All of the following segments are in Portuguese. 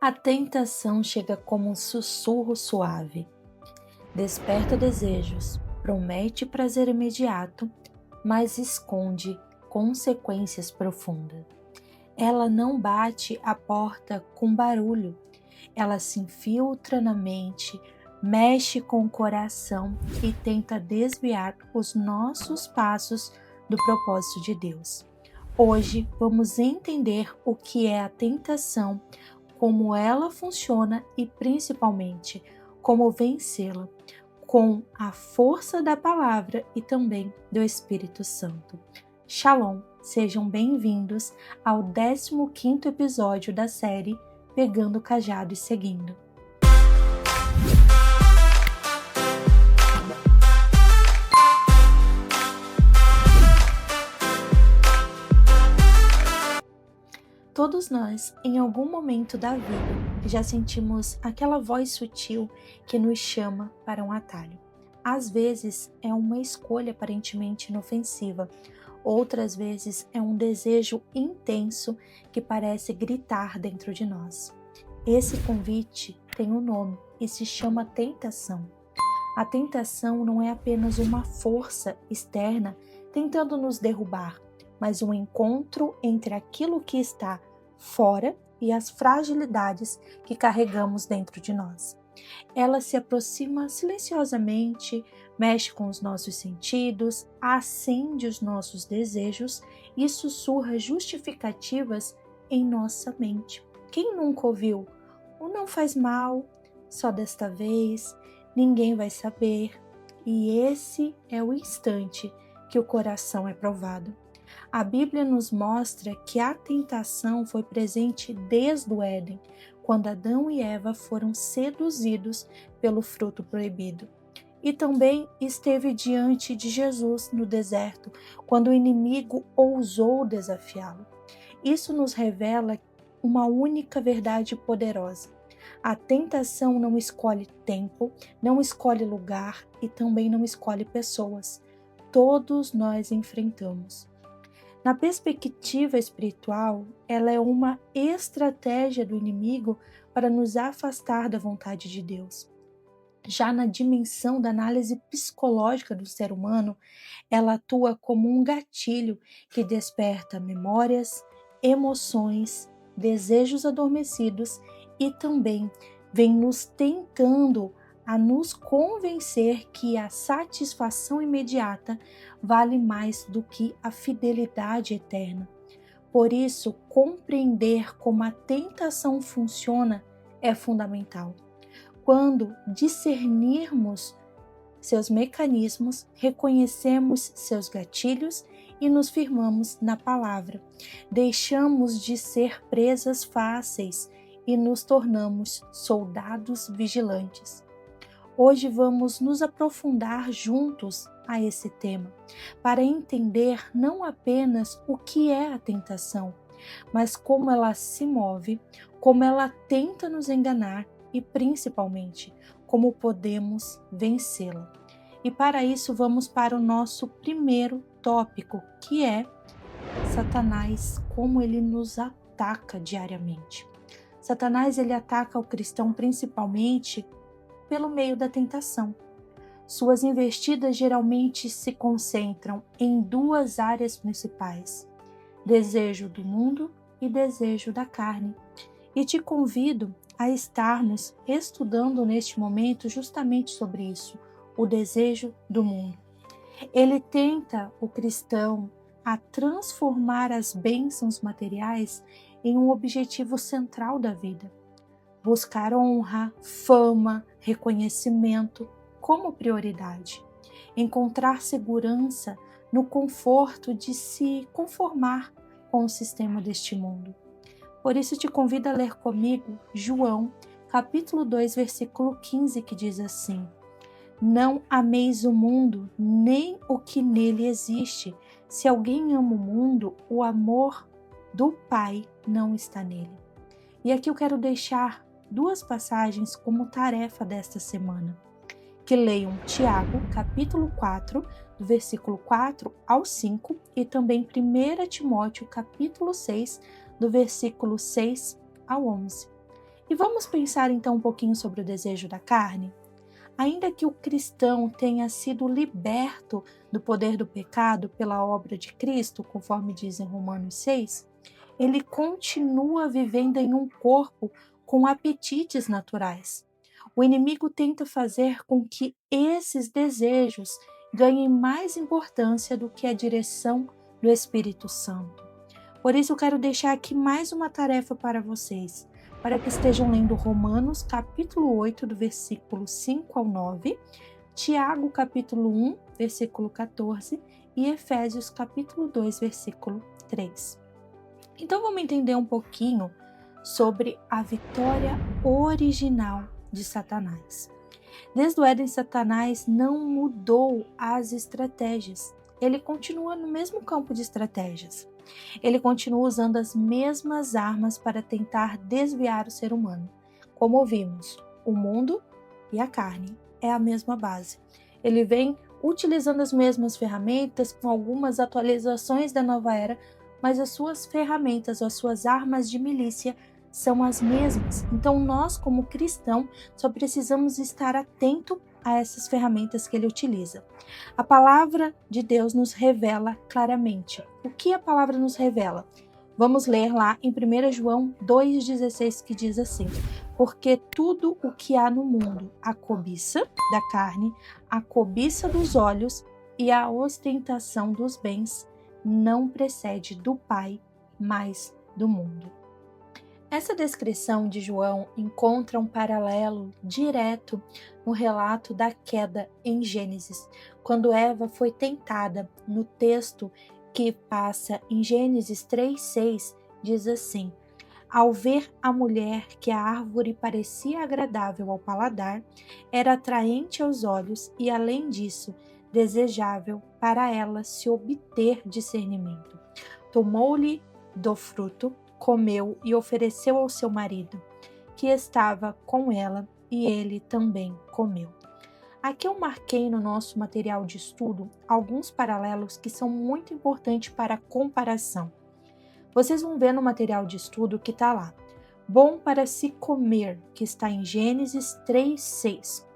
A tentação chega como um sussurro suave. Desperta desejos, promete prazer imediato, mas esconde consequências profundas. Ela não bate a porta com barulho, ela se infiltra na mente, mexe com o coração e tenta desviar os nossos passos do propósito de Deus. Hoje vamos entender o que é a tentação, como ela funciona e principalmente como vencê-la com a força da palavra e também do Espírito Santo. Shalom, sejam bem-vindos ao 15º episódio da série Pegando o Cajado e Seguindo. Todos nós, em algum momento da vida, já sentimos aquela voz sutil que nos chama para um atalho. Às vezes é uma escolha aparentemente inofensiva, outras vezes é um desejo intenso que parece gritar dentro de nós. Esse convite tem um nome e se chama tentação. A tentação não é apenas uma força externa tentando nos derrubar, mas um encontro entre aquilo que está fora e as fragilidades que carregamos dentro de nós. Ela se aproxima silenciosamente, mexe com os nossos sentidos, acende os nossos desejos e sussurra justificativas em nossa mente. Quem nunca ouviu? O não faz mal, só desta vez, ninguém vai saber. E esse é o instante que o coração é provado. A Bíblia nos mostra que a tentação foi presente desde o Éden, quando Adão e Eva foram seduzidos pelo fruto proibido. E também esteve diante de Jesus no deserto, quando o inimigo ousou desafiá-lo. Isso nos revela uma única verdade poderosa. A tentação não escolhe tempo, não escolhe lugar e também não escolhe pessoas. Todos nós enfrentamos. Na perspectiva espiritual, ela é uma estratégia do inimigo para nos afastar da vontade de Deus. Já na dimensão da análise psicológica do ser humano, ela atua como um gatilho que desperta memórias, emoções, desejos adormecidos e também vem nos tentando a nos convencer que a satisfação imediata vale mais do que a fidelidade eterna. Por isso, compreender como a tentação funciona é fundamental. Quando discernirmos seus mecanismos, reconhecemos seus gatilhos e nos firmamos na palavra. Deixamos de ser presas fáceis e nos tornamos soldados vigilantes. Hoje vamos nos aprofundar juntos a esse tema, para entender não apenas o que é a tentação, mas como ela se move, como ela tenta nos enganar e, principalmente, como podemos vencê-la. E para isso vamos para o nosso primeiro tópico, que é Satanás, como ele nos ataca diariamente. Satanás ele ataca o cristão principalmente pelo meio da tentação. Suas investidas geralmente se concentram em duas áreas principais: desejo do mundo e desejo da carne. E te convido a estarmos estudando neste momento justamente sobre isso, o desejo do mundo. Ele tenta o cristão a transformar as bênçãos materiais em um objetivo central da vida. Buscar honra, fama, reconhecimento como prioridade. Encontrar segurança no conforto de se conformar com o sistema deste mundo. Por isso te convido a ler comigo João, capítulo 2, versículo 15, que diz assim: Não ameis o mundo, nem o que nele existe. Se alguém ama o mundo, o amor do Pai não está nele. E aqui eu quero deixar duas passagens como tarefa desta semana. Que leiam Tiago, capítulo 4, do versículo 4 ao 5, e também 1 Timóteo, capítulo 6, do versículo 6 ao 11. E vamos pensar então um pouquinho sobre o desejo da carne? Ainda que o cristão tenha sido liberto do poder do pecado pela obra de Cristo, conforme diz em Romanos 6, ele continua vivendo em um corpo com apetites naturais. O inimigo tenta fazer com que esses desejos ganhem mais importância do que a direção do Espírito Santo. Por isso eu quero deixar aqui mais uma tarefa para vocês, para que estejam lendo Romanos capítulo 8, do versículo 5 ao 9, Tiago capítulo 1, versículo 14 e Efésios capítulo 2, versículo 3. Então vamos entender um pouquinho sobre a vitória original de Satanás. Desde o Éden, Satanás não mudou as estratégias. Ele continua no mesmo campo de estratégias. Ele continua usando as mesmas armas para tentar desviar o ser humano. Como vimos, o mundo e a carne é a mesma base. Ele vem utilizando as mesmas ferramentas, com algumas atualizações da nova era, mas as suas ferramentas, as suas armas de milícia são as mesmas. Então nós, como cristãos, só precisamos estar atento a essas ferramentas que ele utiliza. A palavra de Deus nos revela claramente. O que a palavra nos revela? Vamos ler lá em 1 João 2,16, que diz assim: porque tudo o que há no mundo, a cobiça da carne, a cobiça dos olhos e a ostentação dos bens, não procede do Pai, mas do mundo. Essa descrição de João encontra um paralelo direto no relato da queda em Gênesis, quando Eva foi tentada. No texto que passa em Gênesis 3:6, diz assim: ao ver a mulher que a árvore parecia agradável ao paladar, era atraente aos olhos e, além disso, desejável para ela se obter discernimento. Tomou-lhe do fruto, comeu e ofereceu ao seu marido, que estava com ela, e ele também comeu. Aqui eu marquei no nosso material de estudo alguns paralelos que são muito importantes para a comparação. Vocês vão ver no material de estudo que está lá. Bom para se comer, que está em Gênesis 3:6.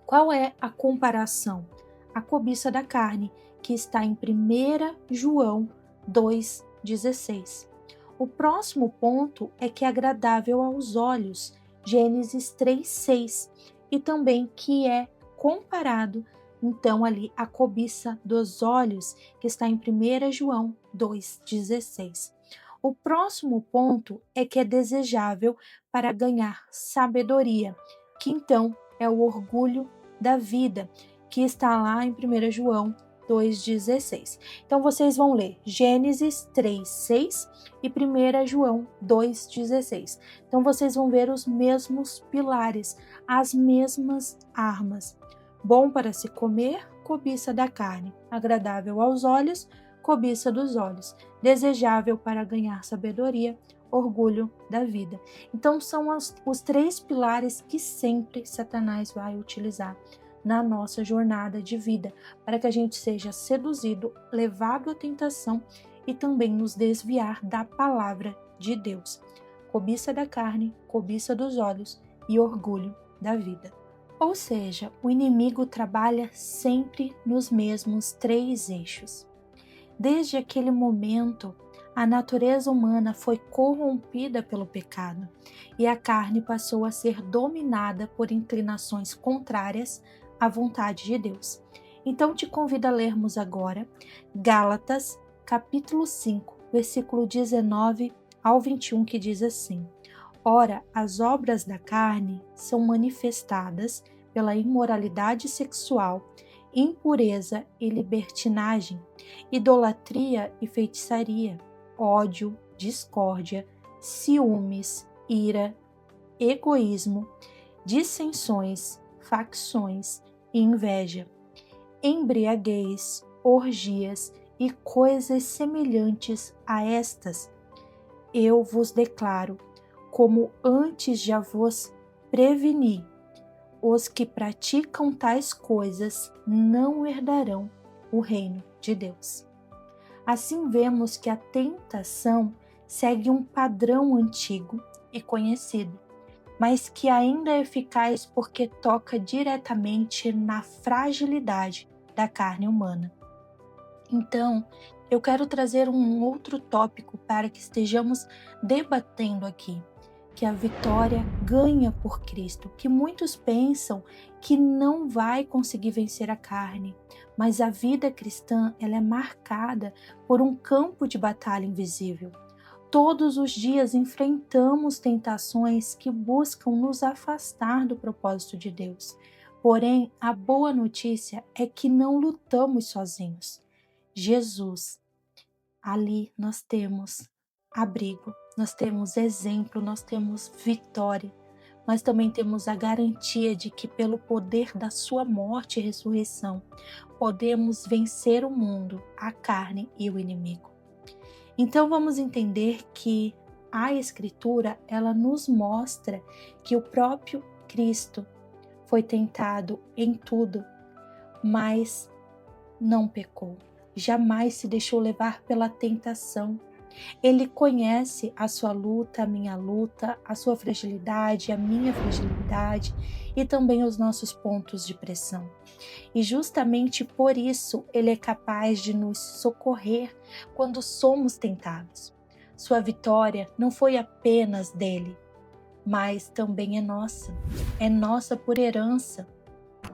Qual é a comparação? A cobiça da carne, que está em 1 João 2:16. O próximo ponto é que é agradável aos olhos, Gênesis 3:6, e também que é comparado, então, ali a cobiça dos olhos, que está em 1 João 2:16. O próximo ponto é que é desejável para ganhar sabedoria, que então é o orgulho da vida, que está lá em 1 João 2:16. Então vocês vão ler Gênesis 3:6 e 1 João 2:16. Então vocês vão ver os mesmos pilares, as mesmas armas. Bom para se comer, cobiça da carne, agradável aos olhos, cobiça dos olhos, desejável para ganhar sabedoria, orgulho da vida. Então são os três pilares que sempre Satanás vai utilizar na nossa jornada de vida, para que a gente seja seduzido, levado à tentação e também nos desviar da palavra de Deus. Cobiça da carne, cobiça dos olhos e orgulho da vida. Ou seja, o inimigo trabalha sempre nos mesmos três eixos. Desde aquele momento, a natureza humana foi corrompida pelo pecado e a carne passou a ser dominada por inclinações contrárias à vontade de Deus. Então te convido a lermos agora Gálatas, capítulo 5, versículo 19 ao 21, que diz assim: ora, as obras da carne são manifestadas pela imoralidade sexual, impureza e libertinagem, idolatria e feitiçaria, ódio, discórdia, ciúmes, ira, egoísmo, dissensões, facções e inveja, embriaguez, orgias e coisas semelhantes a estas. Eu vos declaro, como antes já vos preveni, os que praticam tais coisas não herdarão o reino de Deus. Assim vemos que a tentação segue um padrão antigo e conhecido. mas que ainda é eficaz porque toca diretamente na fragilidade da carne humana. Então, eu quero trazer um outro tópico para que estejamos debatendo aqui, que a vitória ganha por Cristo, que muitos pensam que não vai conseguir vencer a carne, mas a vida cristã ela é marcada por um campo de batalha invisível. Todos os dias enfrentamos tentações que buscam nos afastar do propósito de Deus. Porém, a boa notícia é que não lutamos sozinhos. Jesus, ali nós temos abrigo, nós temos exemplo, nós temos vitória, mas também temos a garantia de que pelo poder da sua morte e ressurreição, podemos vencer o mundo, a carne e o inimigo. Então vamos entender que a Escritura, ela nos mostra que o próprio Cristo foi tentado em tudo, mas não pecou. Jamais se deixou levar pela tentação. Ele conhece a sua luta, a minha luta, a sua fragilidade, a minha fragilidade e também os nossos pontos de pressão. E justamente por isso ele é capaz de nos socorrer quando somos tentados. Sua vitória não foi apenas dele, mas também é nossa por herança.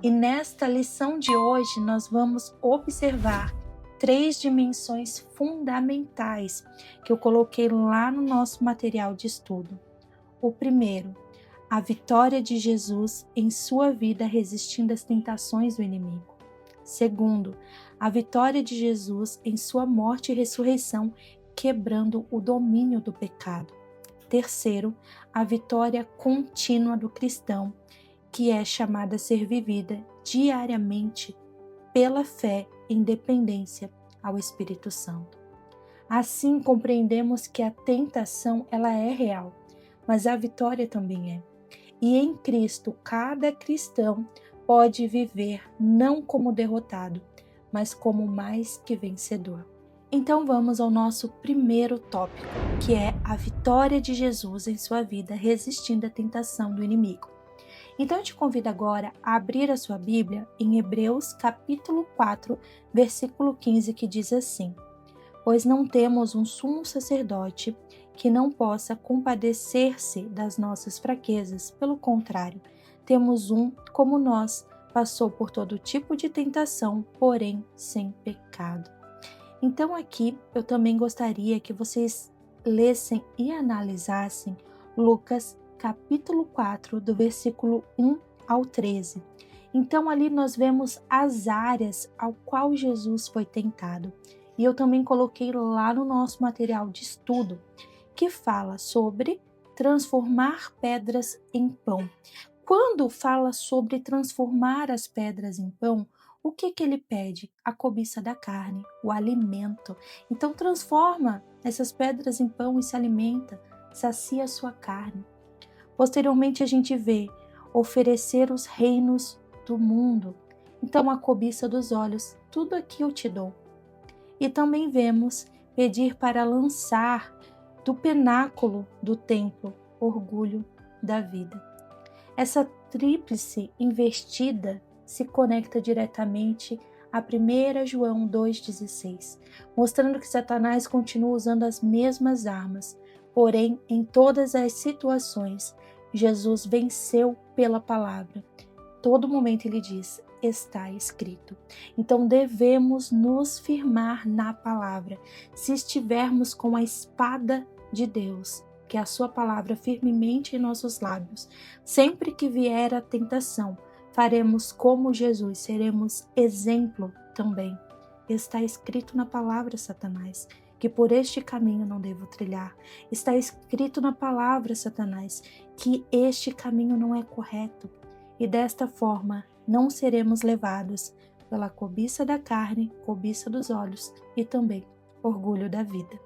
E nesta lição de hoje nós vamos observar 3 dimensões fundamentais que eu coloquei lá no nosso material de estudo. O primeiro, a vitória de Jesus em sua vida resistindo às tentações do inimigo. Segundo, a vitória de Jesus em sua morte e ressurreição, quebrando o domínio do pecado. Terceiro, a vitória contínua do cristão, que é chamada a ser vivida diariamente pela fé em dependência ao Espírito Santo. Assim, compreendemos que a tentação ela é real, mas a vitória também é. E em Cristo, cada cristão pode viver não como derrotado, mas como mais que vencedor. Então vamos ao nosso primeiro tópico, que é a vitória de Jesus em sua vida resistindo à tentação do inimigo. Então eu te convido agora a abrir a sua Bíblia em Hebreus capítulo 4, versículo 15, que diz assim: Pois não temos um sumo sacerdote que não possa compadecer-se das nossas fraquezas, pelo contrário, temos um, como nós, passou por todo tipo de tentação, porém sem pecado. Então aqui eu também gostaria que vocês lessem e analisassem Lucas capítulo 4, do versículo 1 ao 13. Então ali nós vemos as áreas ao qual Jesus foi tentado. E eu também coloquei lá no nosso material de estudo, que fala sobre transformar pedras em pão. Quando fala sobre transformar as pedras em pão, o que ele pede? A cobiça da carne, o alimento. Então transforma essas pedras em pão e se alimenta, sacia a sua carne. Posteriormente a gente vê oferecer os reinos do mundo. Então a cobiça dos olhos, tudo aqui eu te dou. E também vemos pedir para lançar do pináculo do templo orgulho da vida. Essa tríplice investida se conecta diretamente a 1 João 2,16, mostrando que Satanás continua usando as mesmas armas, porém, em todas as situações, Jesus venceu pela palavra. Todo momento ele diz: está escrito. Então devemos nos firmar na palavra. Se estivermos com a espada de Deus, que é a sua palavra, firmemente em nossos lábios, sempre que vier a tentação, faremos como Jesus, seremos exemplo também. Está escrito na palavra, Satanás, que por este caminho não devo trilhar. Está escrito na palavra, Satanás, que este caminho não é correto. E desta forma, não seremos levados pela cobiça da carne, cobiça dos olhos e também orgulho da vida.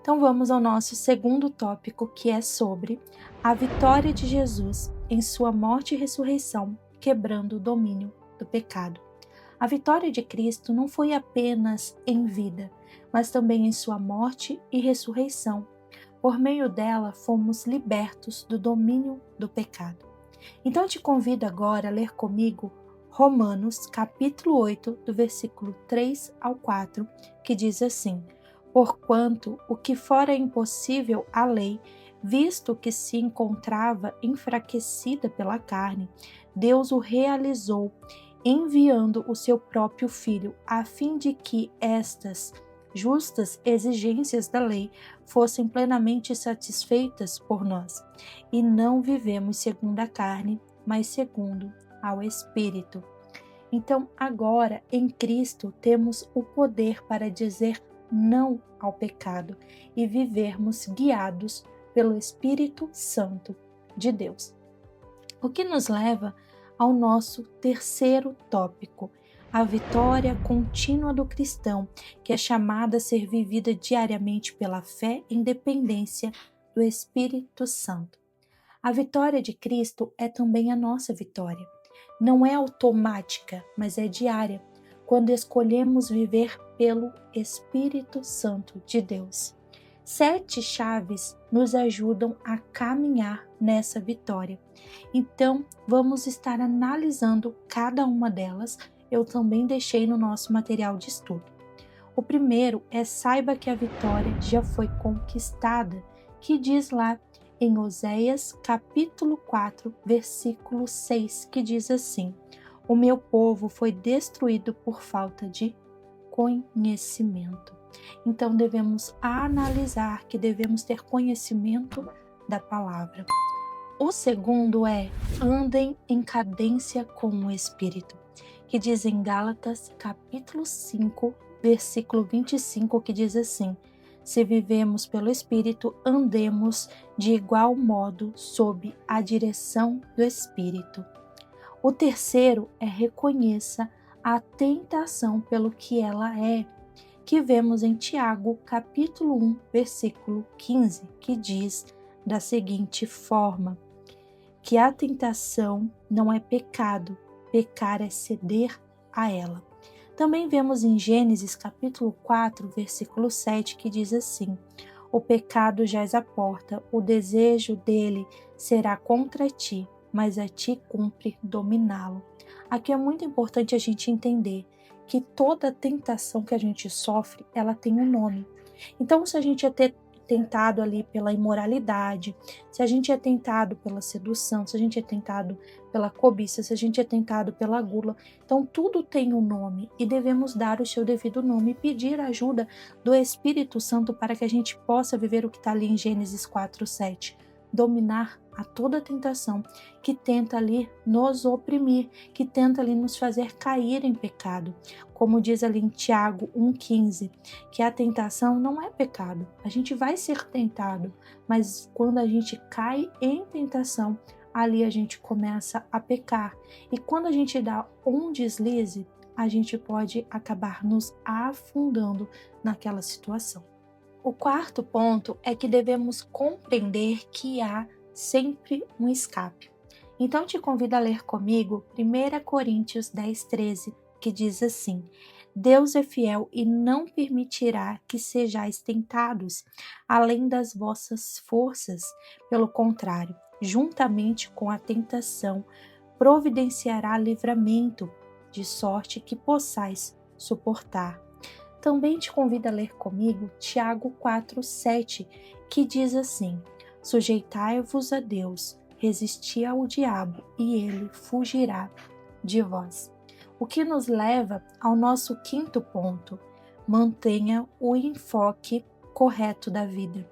Então vamos ao nosso segundo tópico, que é sobre a vitória de Jesus em sua morte e ressurreição, quebrando o domínio do pecado. A vitória de Cristo não foi apenas em vida, mas também em sua morte e ressurreição. Por meio dela, fomos libertos do domínio do pecado. Então, eu te convido agora a ler comigo Romanos, capítulo 8, do versículo 3 ao 4, que diz assim: Porquanto o que fora impossível à lei, visto que se encontrava enfraquecida pela carne, Deus o realizou, enviando o seu próprio Filho, a fim de que estas justas exigências da lei fossem plenamente satisfeitas por nós, e não vivemos segundo a carne, mas segundo ao Espírito. Então, agora, em Cristo, temos o poder para dizer não ao pecado e vivermos guiados pelo Espírito Santo de Deus. O que nos leva ao nosso terceiro tópico, a vitória contínua do cristão, que é chamada a ser vivida diariamente pela fé em dependência do Espírito Santo. A vitória de Cristo é também a nossa vitória. Não é automática, mas é diária, quando escolhemos viver pelo Espírito Santo de Deus. 7 chaves nos ajudam a caminhar nessa vitória. Então, vamos estar analisando cada uma delas. Eu também deixei no nosso material de estudo. O primeiro é: saiba que a vitória já foi conquistada, que diz lá em Oséias capítulo 4, versículo 6, que diz assim: O meu povo foi destruído por falta de conhecimento. Então devemos analisar que devemos ter conhecimento da palavra. O segundo é: andem em cadência com o Espírito, que diz em Gálatas capítulo 5, versículo 25, que diz assim: Se vivemos pelo Espírito, andemos de igual modo sob a direção do Espírito. O terceiro é: reconheça a tentação pelo que ela é, que vemos em Tiago, capítulo 1, versículo 15, que diz da seguinte forma: que a tentação não é pecado, pecar é ceder a ela. Também vemos em Gênesis, capítulo 4, versículo 7, que diz assim: O pecado jaz à porta, o desejo dele será contra ti, mas a ti cumpre dominá-lo. Aqui é muito importante a gente entender que toda tentação que a gente sofre, ela tem um nome. Então, se a gente é tentado ali pela imoralidade, se a gente é tentado pela sedução, se a gente é tentado pela cobiça, se a gente é tentado pela gula, então tudo tem um nome e devemos dar o seu devido nome e pedir a ajuda do Espírito Santo para que a gente possa viver o que está ali em Gênesis 4:7, dominar a toda tentação que tenta ali nos oprimir, que tenta ali nos fazer cair em pecado. Como diz ali em Tiago 1,15, que a tentação não é pecado. A gente vai ser tentado, mas quando a gente cai em tentação, ali a gente começa a pecar. E quando a gente dá um deslize, a gente pode acabar nos afundando naquela situação. O quarto ponto é que devemos compreender que há sempre um escape. Então te convido a ler comigo 1 Coríntios 10:13, que diz assim: Deus é fiel e não permitirá que sejais tentados além das vossas forças. Pelo contrário, juntamente com a tentação, providenciará livramento, de sorte que possais suportar. Também te convido a ler comigo Tiago 4:7, que diz assim: Sujeitai-vos a Deus, resisti ao diabo, e ele fugirá de vós. O que nos leva ao nosso quinto ponto: mantenha o enfoque correto da vida.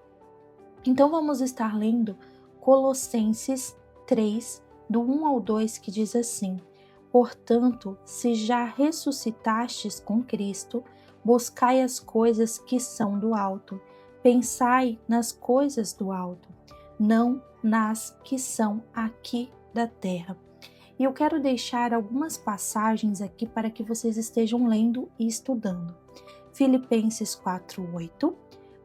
Então vamos estar lendo Colossenses 3, do 1 ao 2, que diz assim: Portanto, se já ressuscitastes com Cristo, buscai as coisas que são do alto, pensai nas coisas do alto, não nas que são aqui da terra. E eu quero deixar algumas passagens aqui para que vocês estejam lendo e estudando. Filipenses 4:8,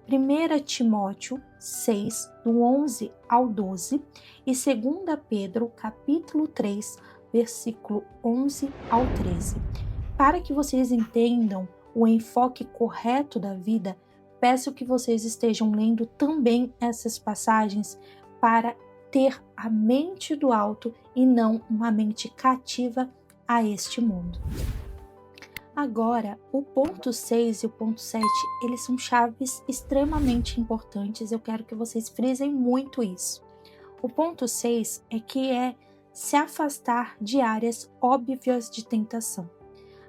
1 Timóteo 6, do 11 ao 12, e 2 Pedro, capítulo 3, versículo 11 ao 13. Para que vocês entendam o enfoque correto da vida, Peço que vocês estejam lendo também essas passagens para ter a mente do alto e não uma mente cativa a este mundo. Agora, o ponto 6 e o ponto 7, eles são chaves extremamente importantes. Eu quero que vocês frisem muito isso. O ponto 6 é se afastar de áreas óbvias de tentação.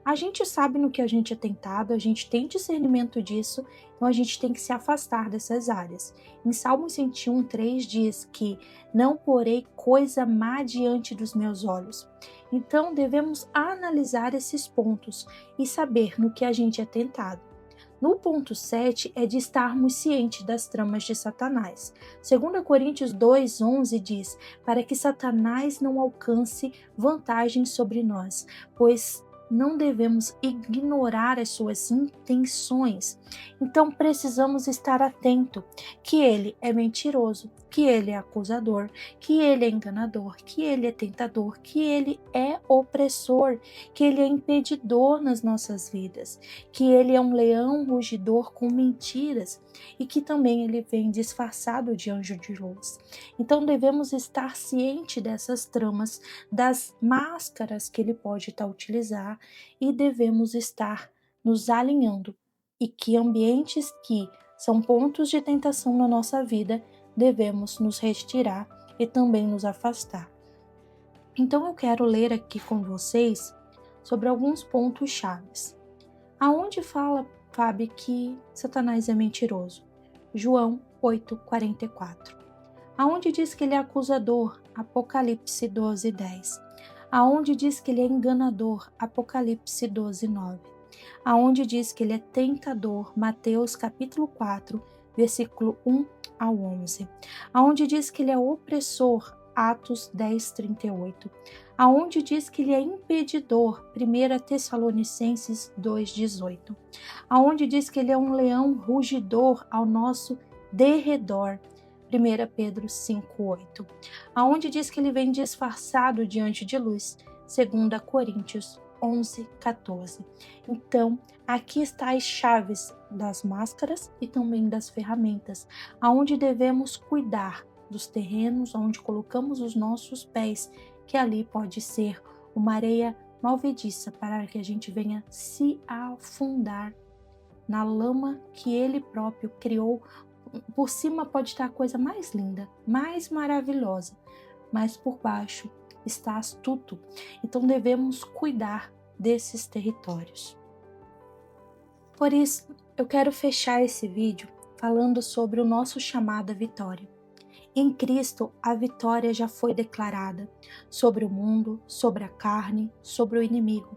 A gente sabe no que a gente é tentado, a gente tem discernimento disso, então a gente tem que se afastar dessas áreas. Em Salmo 101:3 diz que não porei coisa má diante dos meus olhos. Então devemos analisar esses pontos e saber no que a gente é tentado. No ponto 7 é de estarmos cientes das tramas de Satanás. 2 Coríntios 2:11 diz, para que Satanás não alcance vantagem sobre nós, pois não devemos ignorar as suas intenções. Então precisamos estar atento que ele é mentiroso, que ele é acusador, que ele é enganador, que ele é tentador, que ele é opressor, que ele é impedidor nas nossas vidas, que ele é um leão rugidor com mentiras e que também ele vem disfarçado de anjo de luz. Então devemos estar cientes dessas tramas, das máscaras que ele pode utilizar e devemos estar nos alinhando e que ambientes que são pontos de tentação na nossa vida devemos nos retirar e também nos afastar. Então eu quero ler aqui com vocês sobre alguns pontos chaves. Aonde fala, Fábio, que Satanás é mentiroso? João 8:44. Aonde diz que ele é acusador? Apocalipse 12:10. Aonde diz que ele é enganador? Apocalipse 12:9. Aonde diz que ele é tentador? Mateus capítulo 4, versículo 1 ao 11. Aonde diz que ele é opressor? Atos 10:38. Aonde diz que ele é impedidor? 1 Tessalonicenses 2:18. Aonde diz que ele é um leão rugidor ao nosso derredor? 1 Pedro 5:8. Aonde diz que ele vem disfarçado diante de luz? 2 Coríntios 11:14. Então, aqui está as chaves das máscaras e também das ferramentas, aonde devemos cuidar dos terrenos onde colocamos os nossos pés, que ali pode ser uma areia movediça para que a gente venha se afundar na lama que ele próprio criou. Por cima pode estar a coisa mais linda, mais maravilhosa, mas por baixo está astuto. Então devemos cuidar desses territórios. Por isso, eu quero fechar esse vídeo falando sobre o nosso chamado à vitória. Em Cristo, a vitória já foi declarada sobre o mundo, sobre a carne, sobre o inimigo.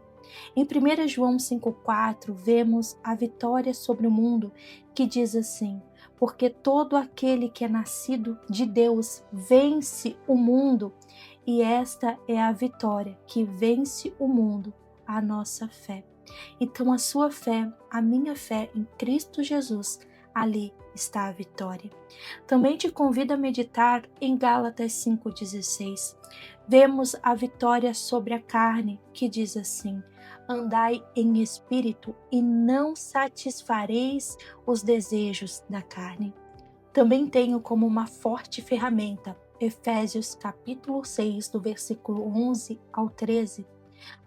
Em 1 João 5,4, vemos a vitória sobre o mundo, que diz assim: porque todo aquele que é nascido de Deus vence o mundo, e esta é a vitória que vence o mundo, a nossa fé. Então a sua fé, a minha fé em Cristo Jesus, ali está a vitória. Também te convido a meditar em Gálatas 5,16. Vemos a vitória sobre a carne, que diz assim: andai em espírito e não satisfareis os desejos da carne. Também tenho como uma forte ferramenta Efésios capítulo 6, do versículo 11 ao 13.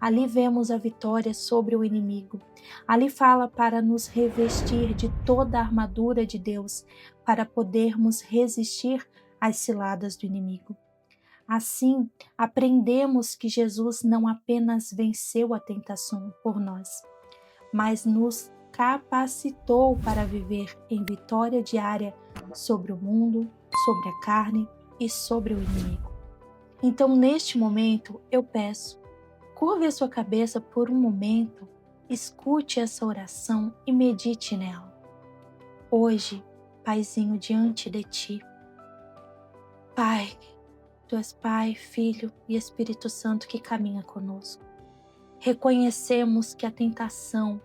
Ali vemos a vitória sobre o inimigo. Ali fala para nos revestir de toda a armadura de Deus, para podermos resistir às ciladas do inimigo. Assim, aprendemos que Jesus não apenas venceu a tentação por nós, mas nos capacitou para viver em vitória diária sobre o mundo, sobre a carne e sobre o inimigo. Então, neste momento, eu peço, curve a sua cabeça por um momento, escute essa oração e medite nela. Hoje, Paizinho, diante de Ti, Pai, Tu és Pai, Filho e Espírito Santo que caminha conosco. Reconhecemos que a tentação,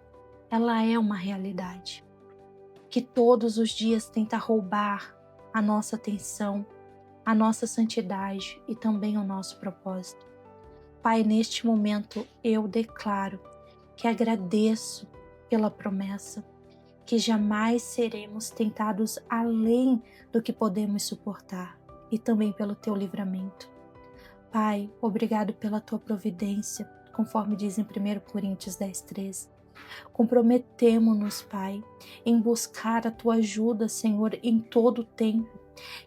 ela é uma realidade, que todos os dias tenta roubar a nossa atenção, a nossa santidade e também o nosso propósito. Pai, neste momento eu declaro que agradeço pela promessa, que jamais seremos tentados além do que podemos suportar, e também pelo teu livramento. Pai, obrigado pela tua providência, conforme diz em 1 Coríntios 10:13. Comprometemo-nos, Pai, em buscar a tua ajuda, Senhor, em todo o tempo,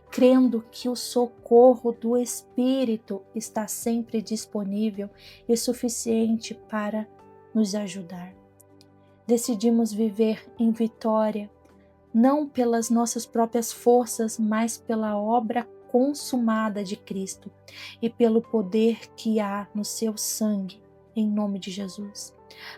crendo que o socorro do Espírito está sempre disponível e suficiente para nos ajudar. Decidimos viver em vitória, não pelas nossas próprias forças, mas pela obra consumada de Cristo e pelo poder que há no seu sangue, em nome de Jesus.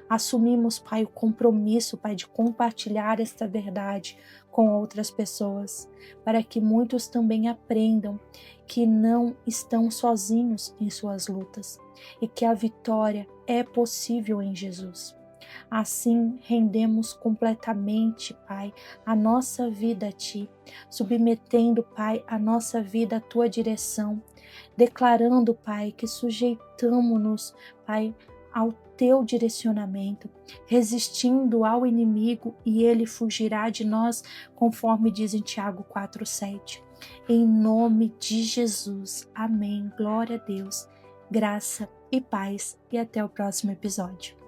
Assumimos, Pai, o compromisso, Pai, de compartilhar esta verdade com outras pessoas, para que muitos também aprendam que não estão sozinhos em suas lutas e que a vitória é possível em Jesus. Assim, rendemos completamente, Pai, a nossa vida a Ti, submetendo, Pai, a nossa vida à Tua direção, declarando, Pai, que sujeitamo-nos, Pai, ao Teu direcionamento, resistindo ao inimigo e ele fugirá de nós, conforme diz em Tiago 4:7. Em nome de Jesus. Amém. Glória a Deus. Graça e paz. E até o próximo episódio.